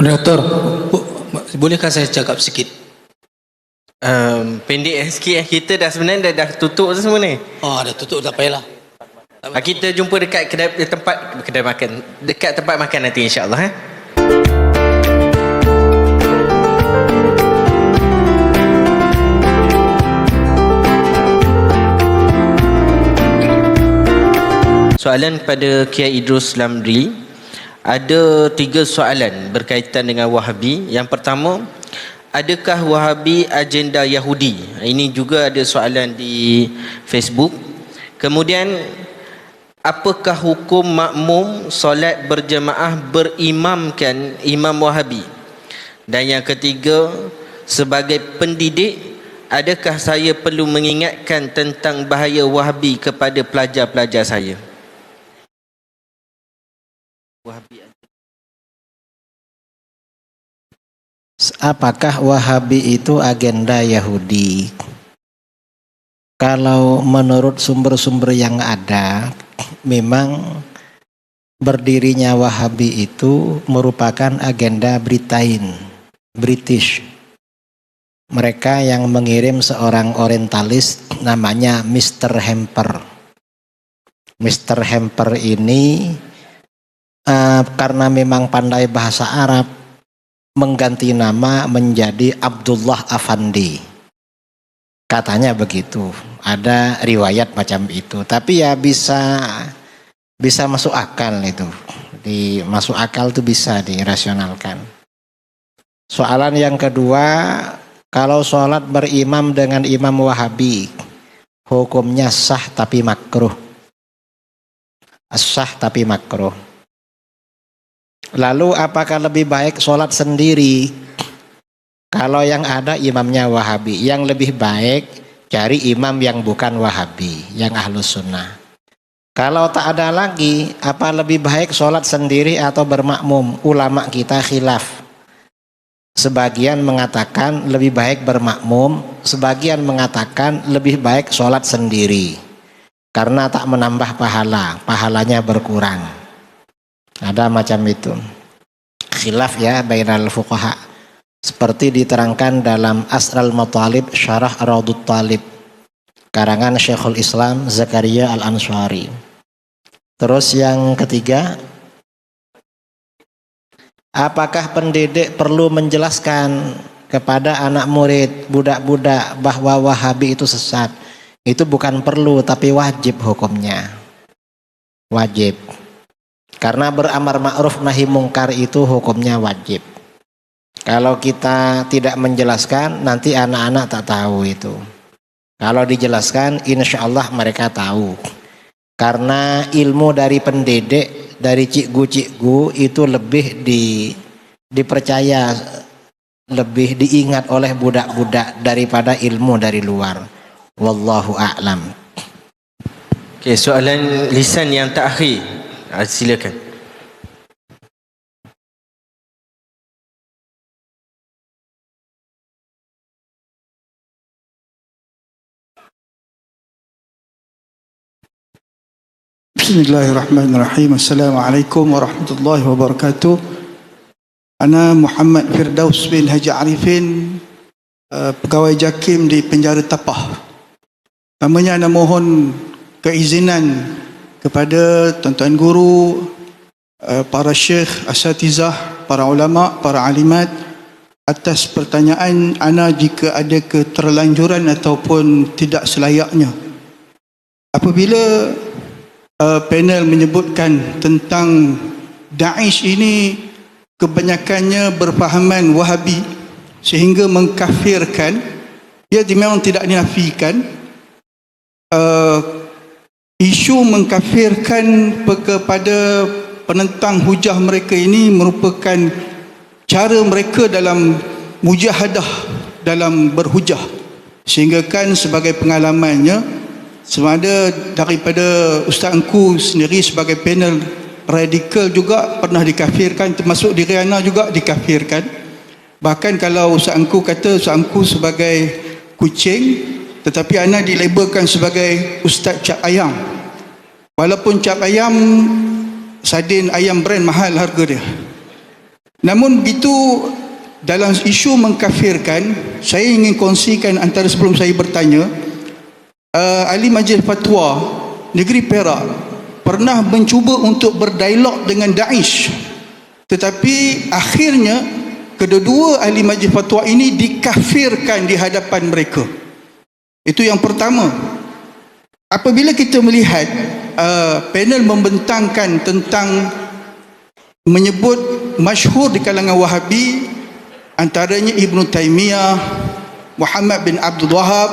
Moderator, bolehkah saya cakap sikit? Pendek sikit. Kita dah sebenarnya dah tutup semua ni. Oh, dah tutup, tak payahlah. Kita jumpa dekat kedai makan. Dekat tempat makan nanti insya-Allah. Soalan kepada Kiai Idrus Lamri. Ada 3 soalan berkaitan dengan Wahabi. Yang pertama, adakah Wahabi agenda Yahudi? Ini juga ada soalan di Facebook. Kemudian, apakah hukum makmum solat berjemaah berimamkan imam Wahabi? Dan yang ketiga, sebagai pendidik, adakah saya perlu mengingatkan tentang bahaya Wahabi kepada pelajar-pelajar saya? Apakah Wahabi itu agenda Yahudi? Kalau menurut sumber-sumber yang ada, memang berdirinya Wahabi itu merupakan agenda British. Mereka yang mengirim seorang orientalis namanya Mr. Hemper. Mr. Hemper ini karena memang pandai bahasa Arab, mengganti nama menjadi Abdullah Afandi. Katanya begitu. Ada riwayat macam itu. Tapi ya bisa masuk akal itu. Masuk akal itu bisa dirasionalkan. Soalan yang kedua, kalau sholat berimam dengan imam Wahabi, hukumnya sah tapi makruh. Sah tapi makruh. Lalu apakah lebih baik sholat sendiri? Kalau yang ada imamnya Wahabi, yang lebih baik cari imam yang bukan Wahabi, yang Ahlus Sunnah. Kalau tak ada lagi, apa lebih baik sholat sendiri atau bermakmum? Ulama kita khilaf. Sebagian mengatakan lebih baik bermakmum, sebagian mengatakan lebih baik sholat sendiri. Karena tak menambah pahalanya berkurang. Ada macam itu. Khilaf ya bainal fuqaha. Seperti diterangkan dalam Asral Matalib Syarah Raudut Talib karangan Syekhul Islam Zakaria Al-Ansari. Terus yang ketiga, apakah pendidik perlu menjelaskan kepada anak murid, budak-budak bahwa Wahabi itu sesat? Itu bukan perlu tapi wajib hukumnya. Wajib. Karena beramar ma'ruf nahi mungkar itu hukumnya wajib. Kalau kita tidak menjelaskan, nanti anak-anak tak tahu itu. Kalau dijelaskan, insya Allah mereka tahu. Karena ilmu dari pendidik, dari cikgu-cikgu itu lebih dipercaya, lebih diingat oleh budak-budak daripada ilmu dari luar. Wallahu a'lam. Okey, soalan lisan yang terakhir. Silakan. Bismillahirrahmanirrahim. Assalamualaikum warahmatullahi wabarakatuh. Ana Muhammad Firdaus bin Haji Arifin, pegawai JAKIM di penjara Tapah. Pertamanya ana mohon keizinan kepada tuan-tuan guru, para syekh, asatizah, para ulama, para alimat atas pertanyaan ana jika ada keterlanjuran ataupun tidak selayaknya. Apabila panel menyebutkan tentang Daesh ini kebanyakannya berfahaman Wahabi sehingga mengkafirkan, dia memang tidak dinafikan. Isu mengkafirkan kepada penentang hujah mereka ini merupakan cara mereka dalam mujahadah, dalam berhujah. Sehingga kan sebagai pengalamannya, semada daripada Ustaz Engku sendiri sebagai panel radikal juga pernah dikafirkan, termasuk di Riana juga dikafirkan. Bahkan kalau Ustaz Engku kata Ustaz Engku sebagai kucing, tetapi ana dilabelkan sebagai Ustaz Cap Ayam. Walaupun cap ayam, sardin ayam brand mahal harga dia. Namun begitu, dalam isu mengkafirkan, saya ingin kongsikan antara sebelum saya bertanya, ahli majlis fatwa negeri Perak pernah mencuba untuk berdialog dengan Daesh, tetapi akhirnya kedua-dua ahli majlis fatwa ini dikafirkan di hadapan mereka. Itu yang pertama. Apabila kita melihat panel membentangkan tentang menyebut masyhur di kalangan Wahabi, antaranya Ibn Taymiyah, Muhammad bin Abdul Wahab,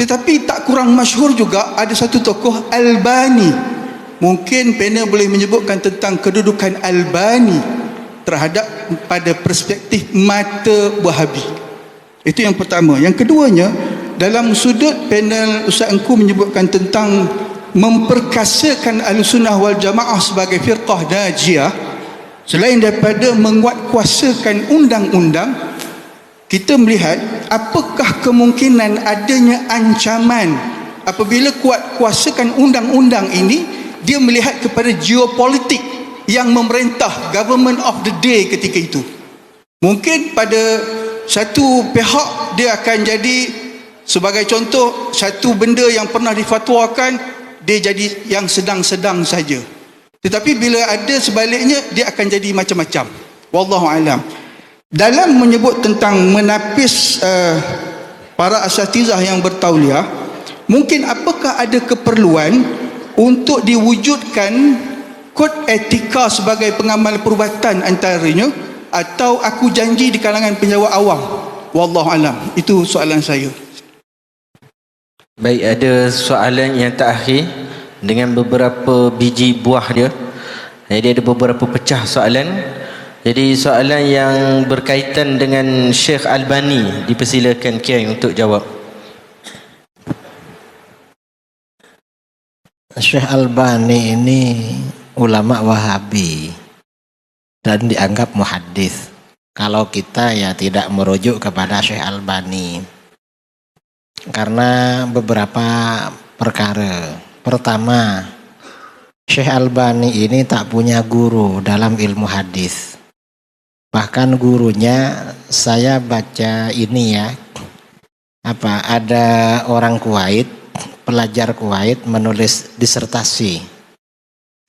tetapi tak kurang masyhur juga ada satu tokoh Albani. Mungkin panel boleh menyebutkan tentang kedudukan Albani terhadap pada perspektif mata Wahabi. Itu yang pertama. Yang keduanya, dalam sudut panel Ustaz Engku menyebutkan tentang memperkasakan Ahlussunnah wal Jamaah sebagai firqah najiyah, selain daripada menguatkuasakan undang-undang, kita melihat apakah kemungkinan adanya ancaman apabila kuatkuasakan undang-undang ini, dia melihat kepada geopolitik yang memerintah government of the day ketika itu. Mungkin pada satu pihak dia akan jadi, sebagai contoh, satu benda yang pernah difatwakan dia jadi yang sedang-sedang saja, tetapi bila ada sebaliknya dia akan jadi macam-macam. Wallahu alam. Dalam menyebut tentang menapis para asatizah yang bertauliah, mungkin apakah ada keperluan untuk diwujudkan kod etika sebagai pengamal perubatan antaranya, atau aku janji di kalangan penjawab awam? Wallahu alam. Itu soalan saya. Baik, ada soalan yang terakhir dengan beberapa biji buah dia. Jadi ada beberapa pecah soalan. Jadi soalan yang berkaitan dengan Syekh Albani, dipersilakan Kiai untuk jawab. Syekh Albani ini ulama Wahabi dan dianggap muhaddis. Kalau kita ya tidak merujuk kepada Syekh Albani karena beberapa perkara. Pertama, Syekh Albani ini tak punya guru dalam ilmu hadis. Bahkan gurunya, saya baca ini ya, ada orang Kuwait, pelajar Kuwait menulis disertasi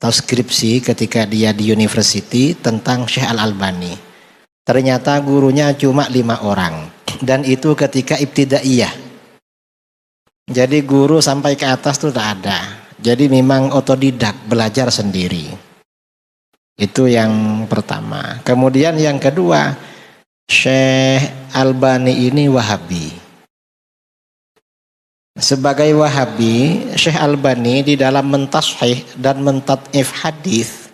atau skripsi ketika dia di university tentang Syekh Al-Albani. Ternyata gurunya cuma 5 orang, dan itu ketika ibtidaiyah. Jadi guru sampai ke atas tuh tak ada. Jadi memang otodidak, belajar sendiri. Itu yang pertama. Kemudian yang kedua, Syekh Albani ini Wahabi. Sebagai Wahabi, Syekh Albani di dalam mentashih dan mentad'if hadis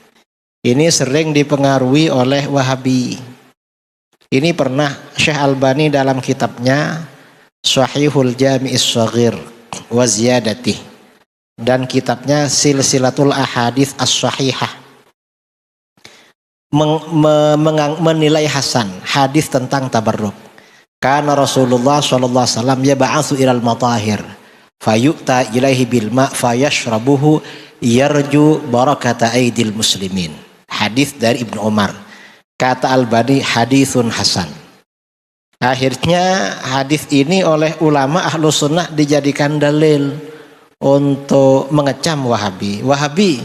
ini sering dipengaruhi oleh Wahabi. Ini pernah Syekh Albani dalam kitabnya Sahihul Jami'is Shaghir wa Ziyadatih dan kitabnya Silsilatul Ahadits As-Sahihah menilai hasan hadis tentang tabarruk. Karena Rasulullah sallallahu alaihi wasallam yab'atsu ilal matahir fayu'ta ilaihi bil ma' fayashrabuhu yarju barakata aidil muslimin. Hadis dari Ibnu Umar. Kata Albani hadisun hasan. Akhirnya hadis ini oleh ulama ahlu sunnah dijadikan dalil untuk mengecam Wahabi. Wahabi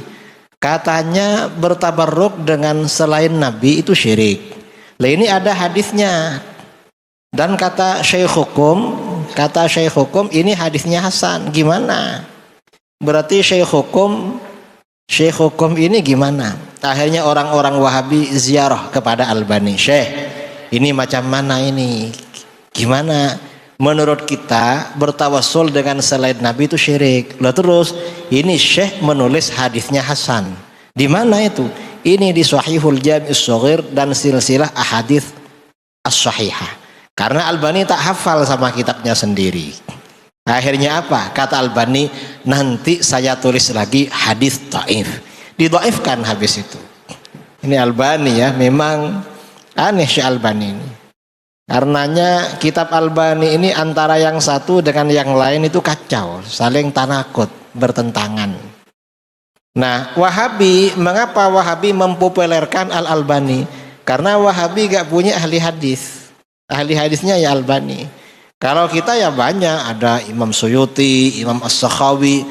katanya bertabarruk dengan selain Nabi itu syirik. Lah ini ada hadisnya. Dan kata Syekh Hukum ini hadisnya hasan. Gimana? Berarti Syekh Hukum ini gimana? Akhirnya orang-orang Wahabi ziarah kepada Albani. Syekh, ini macam mana ini? Gimana? Menurut kita bertawassul dengan selain Nabi itu syirik. Lalu terus ini Syekh menulis hadisnya hasan. Di mana itu? Ini di Sahihul Jami'is Shaghir dan Silsilah Ahadits As-Sahihah. Karena Albani tak hafal sama kitabnya sendiri. Akhirnya apa? Kata Albani, nanti saya tulis lagi hadis dhaif. Didhaifkan habis itu. Ini Albani ya, memang aneh Syekh Albani ini. Karenanya kitab Albani ini antara yang satu dengan yang lain itu kacau, saling tanakut, bertentangan. Nah, Wahabi, mengapa Wahabi mempopulerkan Al-Albani? Karena Wahabi gak punya ahli hadis. Ahli hadisnya ya Albani. Kalau kita ya banyak, ada Imam Suyuti, Imam As-Sakhawi,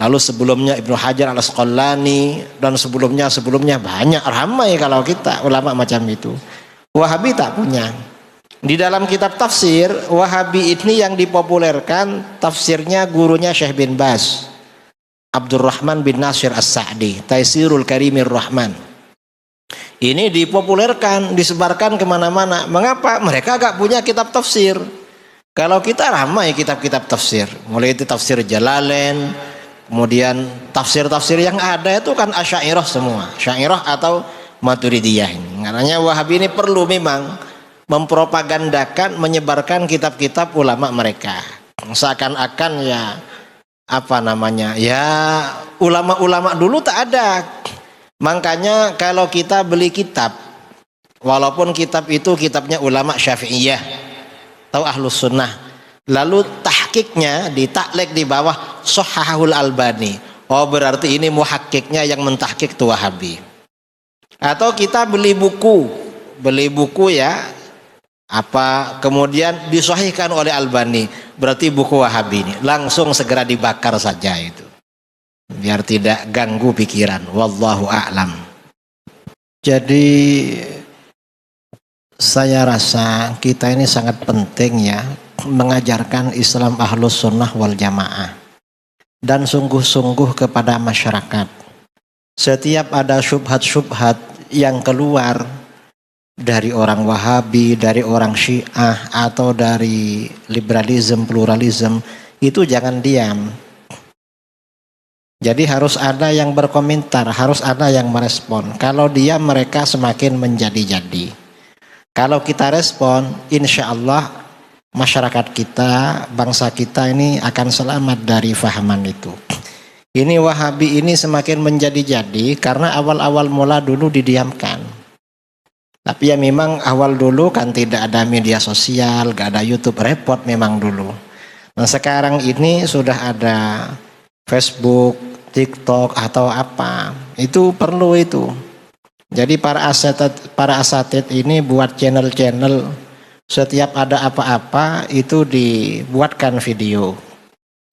lalu sebelumnya Ibnu Hajar Al-Asqalani, dan sebelumnya banyak, ramai kalau kita ulama macam itu. Wahabi tak punya. Di dalam kitab tafsir, Wahabi ini yang dipopulerkan tafsirnya gurunya Syekh bin Baz, Abdurrahman bin Nasir As-Sa'di, Taisirul Karimir Rahman. Ini dipopulerkan, disebarkan kemana-mana. Mengapa? Mereka gak punya kitab tafsir. Kalau kita ramai kitab-kitab tafsir, mulai itu tafsir Jalalain, kemudian tafsir-tafsir yang ada itu kan Asy'ariyah semua, Asy'ariyah atau Maturidiyah. Karena Wahabi ini perlu memang mempropagandakan, menyebarkan kitab-kitab ulama mereka. Seakan-akan ya apa namanya? Ya ulama-ulama dulu tak ada. Makanya kalau kita beli kitab, walaupun kitab itu kitabnya ulama Syafi'iyah atau Ahlus Sunnah, lalu tahqiqnya ditaklek di bawah Shahhahul Albani, oh berarti ini muhakkiknya yang mentahqiq itu Wahabi. Atau kita beli buku ya apa kemudian disahihkan oleh Albani, berarti buku Wahabi ini, langsung segera dibakar saja itu, biar tidak ganggu pikiran. Wallahu a'lam. Jadi saya rasa kita ini sangat penting ya mengajarkan Islam Ahlus Sunnah wal Jamaah dan sungguh-sungguh kepada masyarakat. Setiap ada syubhat-syubhat yang keluar dari orang Wahabi, dari orang Syiah atau dari liberalisme, pluralisme, itu jangan diam. Jadi harus ada yang berkomentar, harus ada yang merespon. Kalau diam mereka semakin menjadi-jadi. Kalau kita respon, insya Allah masyarakat kita, bangsa kita ini akan selamat dari fahaman itu. Ini Wahabi ini semakin menjadi-jadi karena awal-awal mula dulu didiamkan. Tapi ya memang awal dulu kan tidak ada media sosial, gak ada YouTube, repot memang dulu. Nah sekarang ini sudah ada Facebook, TikTok atau apa, itu perlu itu. Jadi para asatid ini buat channel-channel, setiap ada apa-apa itu dibuatkan video.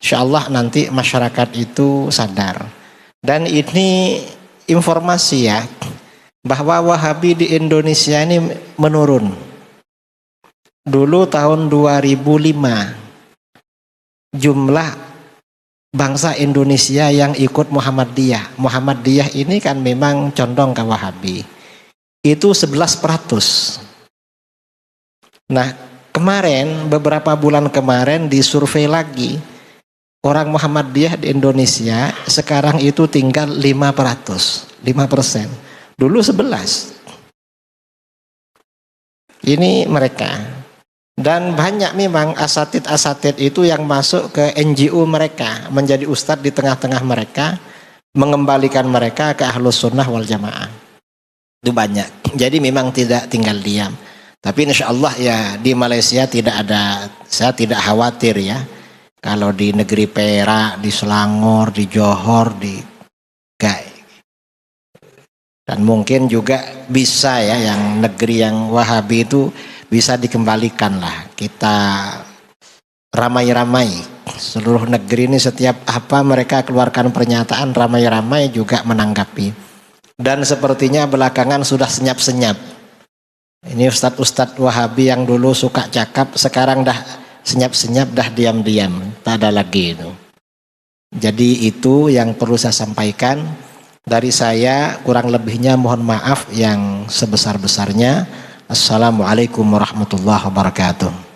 Insya Allah nanti masyarakat itu sadar. Dan ini informasi ya, bahwa Wahabi di Indonesia ini menurun. Dulu tahun 2005 jumlah bangsa Indonesia yang ikut Muhammadiyah ini kan memang condong ke Wahabi, itu 11%. Nah kemarin, beberapa bulan kemarin disurvei lagi, orang Muhammadiyah di Indonesia sekarang itu tinggal 5%. Dulu 11%. Ini mereka. Dan banyak memang asatid-asatid itu yang masuk ke NGO mereka, menjadi ustadz di tengah-tengah mereka, mengembalikan mereka ke Ahlus Sunnah wal Jamaah. Itu banyak. Jadi memang tidak tinggal diam. Tapi insya Allah ya di Malaysia tidak ada, saya tidak khawatir ya. Kalau di negeri Perak, di Selangor, di Johor, di Gai. Dan mungkin juga bisa ya yang negeri yang Wahabi itu bisa dikembalikan lah. Kita ramai-ramai seluruh negeri ini, setiap apa mereka keluarkan pernyataan ramai-ramai juga menanggapi. Dan sepertinya belakangan sudah senyap-senyap. Ini ustadz-ustadz Wahabi yang dulu suka cakap sekarang dah senyap-senyap, dah diam-diam, tak ada lagi itu. Jadi itu yang perlu saya sampaikan. Dari saya kurang lebihnya mohon maaf yang sebesar-besarnya. Assalamualaikum warahmatullahi wabarakatuh.